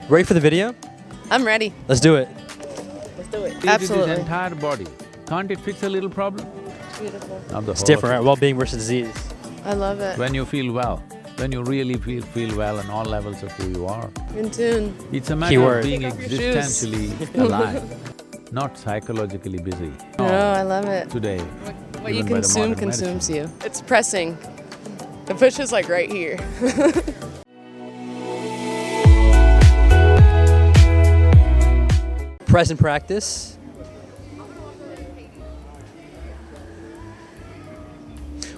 Ready for the video? I'm ready. Let's do it. Let's do it. It is Absolutely. his entire body. Can't it fix a little problem? Beautiful. Not the It's whole different, right? of Well-being versus disease. I love it. it. When you feel well, when you really feel well on all levels of who you are, In tune. it's a matter Keyword. of being Take off your shoes. existentially alive, not psychologically busy. No, I love it. Today, What you even by the consume modern consumes medicine. you. It's pressing. The push is like right here. Present practice.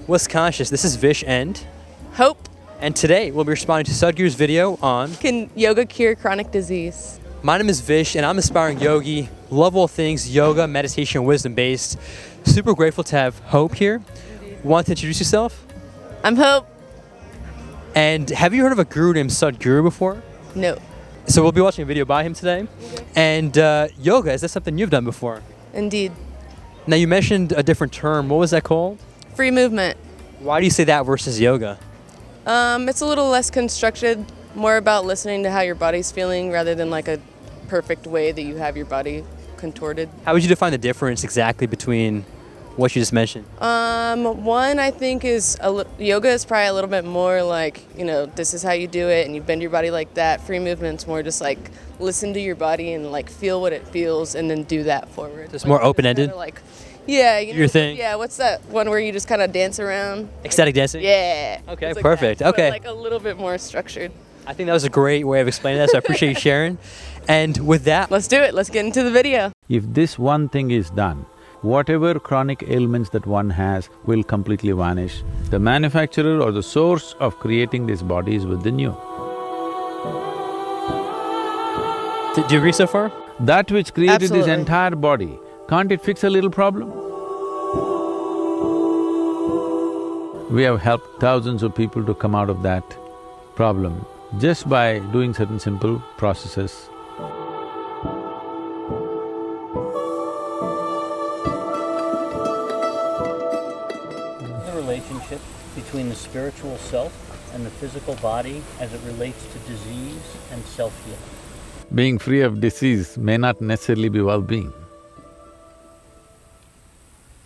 What's conscious? This is Vish and Hope. and today we'll be responding to Sadhguru's video on Can yoga cure chronic disease? My name is Vish and I'm an aspiring yogi, love all things yoga, meditation, and wisdom based. Super grateful to have Hope here. Want to introduce yourself? I'm Hope. And have you heard of a guru named Sadhguru before? No. So we'll be watching a video by him today. And yoga, is that something you've done before? Indeed. Now you mentioned a different term. What was that called? Free movement. Why do you say that versus yoga? It's a little less constructed, more about listening to how your body's feeling rather than like a perfect way that you have your body contorted. How would you define the difference exactly between what you just mentioned? One I think is yoga is probably a little bit more like, you know, this is how you do it and you bend your body like that. Free movement's more just like listen to your body and like feel what it feels and then do that forward. It's more Like, open-ended? kinda like, yeah, you know, Your thing? Yeah, what's that one where you just kind of dance around? Ecstatic dancing? Yeah. Okay, It's like perfect. that, but, Okay. like a little bit more structured. I think that was a great way of explaining that, so I appreciate you sharing. And with that, Let's do it. Let's get into the video. if this one thing is done, whatever chronic ailments that one has will completely vanish. The manufacturer or the source of creating this body is within you. do you agree so far? That which created this Absolutely. entire body, can't it fix a little problem? We have helped thousands of people to come out of that problem just by doing certain simple processes. The relationship between the spiritual self and the physical body as it relates to disease and self-healing. Being free of disease may not necessarily be well-being.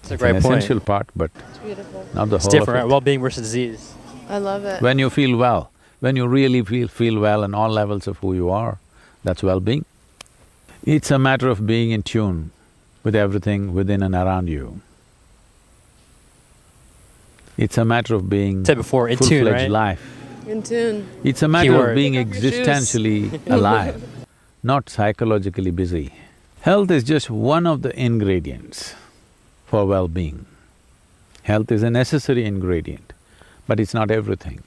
That's a It's great an point. essential part, but It's beautiful. not the It's whole different, of right? it. Well-being versus disease. I love it. When you feel well, when you really feel well on all levels of who you are, that's well-being. It's a matter of being in tune with everything within and around you. It's a matter of being Said before, in tune, full-fledged right? life. In tune. It's a matter Keyword. of being Take off your shoes. existentially alive, not psychologically busy. Health is just one of the ingredients for well-being. Health is a necessary ingredient, but it's not everything.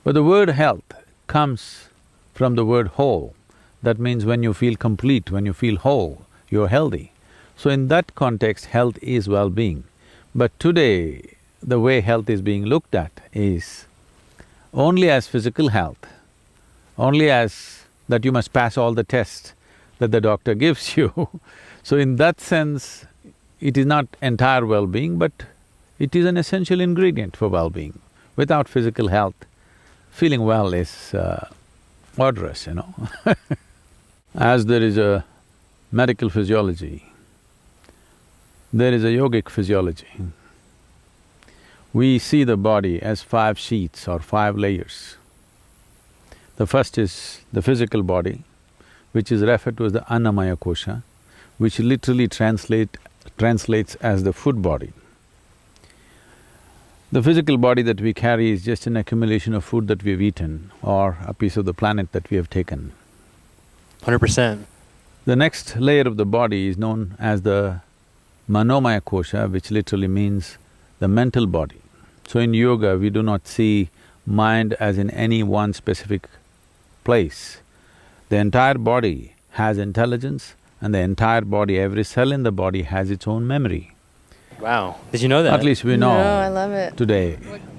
But the word health comes from the word whole. That means when you feel complete, when you feel whole, you're healthy. So in that context, health is well-being. But today, the way health is being looked at is only as physical health, only as that you must pass all the tests that the doctor gives you. So in that sense, it is not entire well-being, but it is an essential ingredient for well-being. Without physical health, feeling well is odorous, you know. As there is a medical physiology, there is a yogic physiology. We see the body as 5 sheets or 5 layers. The first is the physical body, which is referred to as the annamaya kosha, which literally translates as the food body. The physical body that we carry is just an accumulation of food that we've eaten or a piece of the planet that we have taken. 100%. The next layer of the body is known as the manomaya kosha, which literally means the mental body. So in yoga, we do not see mind as in any one specific place. The entire body has intelligence and the entire body, every cell in the body has its own memory. Wow. Did you know that? At least we know No, I love it. today,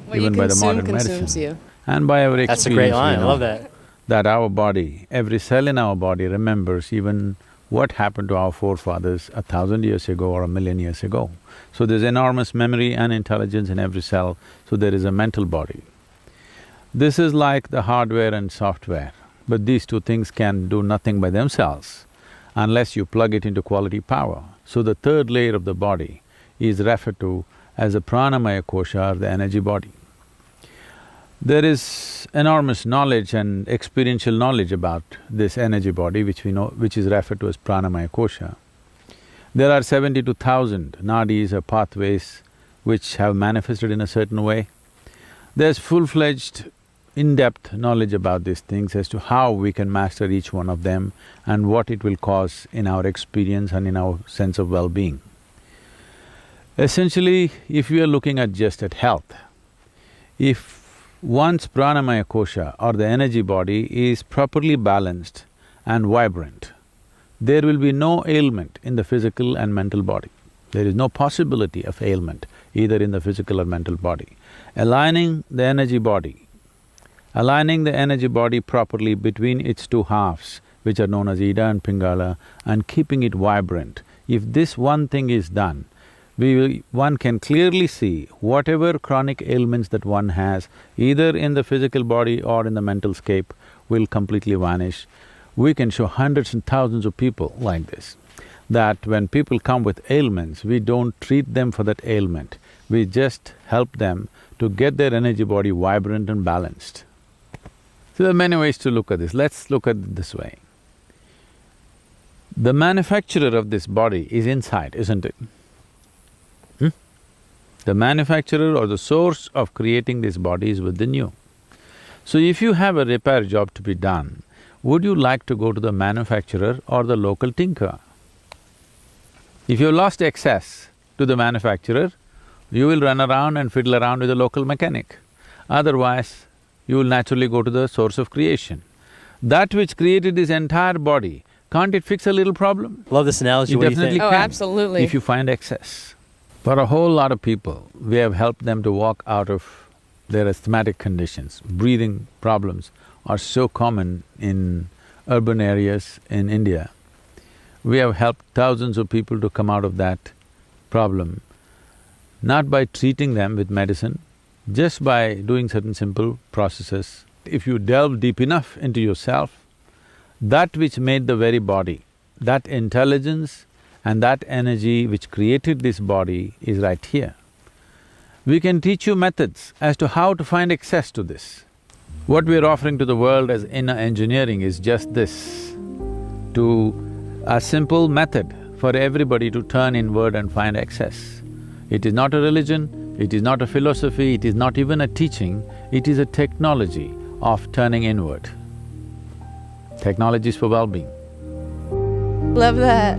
What even you by the consume modern consumes medicine you. and by our experience, That's a great line, we I know love that. that our body, every cell in our body remembers even what happened to our forefathers 1,000 years ago or 1,000,000 years ago. So there's enormous memory and intelligence in every cell, so there is a mental body. This is like the hardware and software. but these two things can do nothing by themselves unless you plug it into quality power. So the third layer of the body is referred to as the pranamaya kosha, or the energy body. There is enormous knowledge and experiential knowledge about this energy body which we know… which is referred to as pranamaya kosha. There are 72,000 nadis or pathways which have manifested in a certain way. There's full-fledged, in-depth knowledge about these things as to how we can master each one of them and what it will cause in our experience and in our sense of well-being. Essentially, if we are looking at just at health, if one's pranamaya kosha or the energy body is properly balanced and vibrant, there will be no ailment in the physical and mental body. There is no possibility of ailment either in the physical or mental body. Aligning the energy body properly between its two halves, which are known as Ida and Pingala, and keeping it vibrant, if this one thing is done, one can clearly see whatever chronic ailments that one has, either in the physical body or in the mental scape, will completely vanish. We can show hundreds and thousands of people like this, that when people come with ailments, we don't treat them for that ailment, we just help them to get their energy body vibrant and balanced. So there are many ways to look at this. Let's look at it this way. The manufacturer of this body is inside, isn't it? The manufacturer or the source of creating this body is within you. So if you have a repair job to be done, would you like to go to the manufacturer or the local tinker? If you lost access to the manufacturer, you will run around and fiddle around with the local mechanic. Otherwise, you will naturally go to the source of creation. That which created this entire body, can't it fix a little problem? Love this analogy. It What do you definitely think? Oh, can, absolutely. if you find access. For a whole lot of people, we have helped them to walk out of their asthmatic conditions. Breathing problems are so common in urban areas in India. We have helped thousands of people to come out of that problem, not by treating them with medicine, just by doing certain simple processes. If you delve deep enough into yourself, that which made the very body, that intelligence and that energy which created this body is right here. We can teach you methods as to how to find access to this. What we are offering to the world as inner engineering is just this, a simple method for everybody to turn inward and find access. It is not a religion, it is not a philosophy, it is not even a teaching, it is a technology of turning inward. Technologies for well-being. Love that.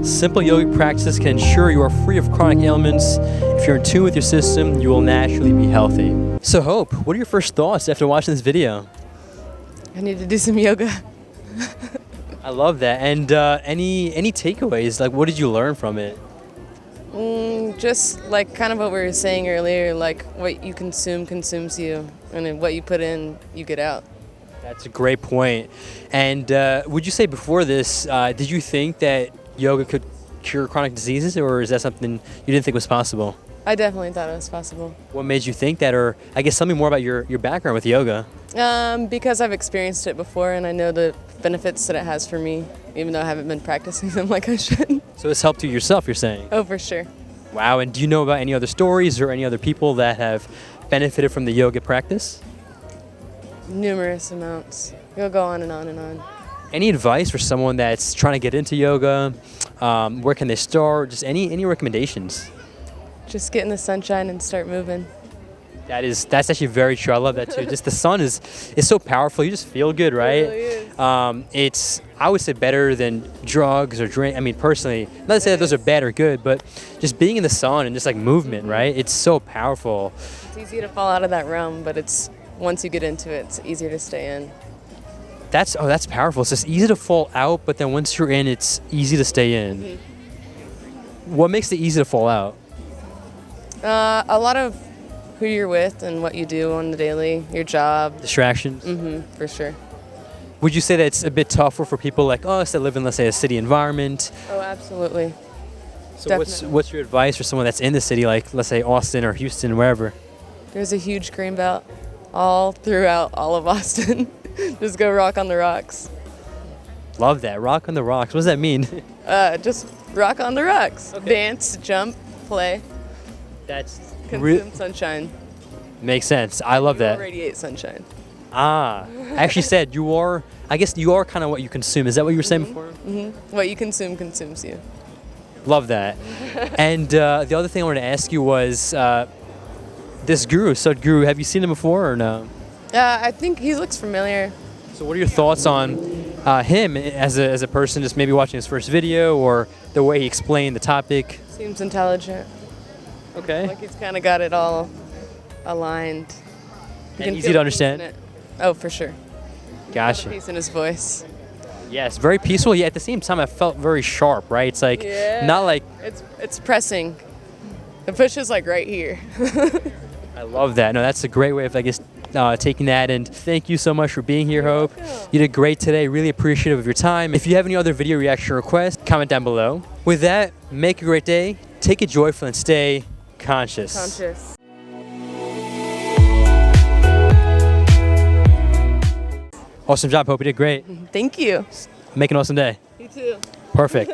Simple yogic practices can ensure you are free of chronic ailments. If you're in tune with your system, you will naturally be healthy. So Hope, what are your first thoughts after watching this video? I need to do some yoga. I love that. And any takeaways? Like, what did you learn from it? Just like kind of what we were saying earlier, like what you consume consumes you, and then what you put in, you get out. That's a great point. And would you say before this, did you think that yoga could cure chronic diseases, or is that something you didn't think was possible? I definitely thought it was possible. What made you think that, or I guess tell me more about your background with yoga. Because I've experienced it before and I know the benefits that it has for me, even though I haven't been practicing them like I should. So it's helped you yourself, you're saying? Oh, for sure. Wow, and do you know about any other stories or any other people that have benefited from the yoga practice? Numerous amounts. You'll go on and on and on. Any advice for someone that's trying to get into yoga? Where can they start? Just any recommendations? Just get in the sunshine and start moving. That's actually very true. I love that too. Just the sun is so powerful. You just feel good, right? It really is. It's, I would say, better than drugs or drink. I mean, personally, not to say that those are bad or good, but just being in the sun and just like movement, right? It's so powerful. It's easy to fall out of that realm, but once you get into it, it's easier to stay in. That's powerful. It's just easy to fall out, but then once you're in, it's easy to stay in. Mm-hmm. What makes it easy to fall out? A lot of who you're with and what you do on the daily, your job. Distractions? For sure. Would you say that it's a bit tougher for people like us that live in, let's say, a city environment? Oh, absolutely. So Definitely. what's your advice for someone that's in the city, like, let's say, Austin or Houston, wherever? There's a huge green belt all throughout all of Austin. Just go rock on the rocks. Love that. Rock on the rocks. What does that mean? Just rock on the rocks. Okay. Dance, jump, play, That's consume sunshine. makes sense. I love that. Radiate sunshine. Ah, I actually said you are. I guess you are kind of what you consume. Is that what you were saying before? What you consume consumes you. Love that. And the other thing I wanted to ask you was this guru, Sadhguru. Have you seen him before or no? I think he looks familiar. So, what are your thoughts on him as a person, just maybe watching his first video or the way he explained the topic? Seems intelligent. Okay. Like he's kind of got it all aligned. You And can easy feel to the understand? peace in it. Oh, for sure. Gotcha. Peace in his voice. Yes, very peaceful. Yet at the same time, I felt very sharp. Right? It's like not like. It's pressing. The push is like right here. I love that. No, that's a great way of, I guess, taking that. And thank you so much for being here, Hope. You did great today. Really appreciative of your time. If you have any other video reaction requests, comment down below. With that, make a great day. Take it joyful and stay conscious. Conscious. Awesome job, Hope. You did great. Thank you. Make an awesome day. You too. Perfect.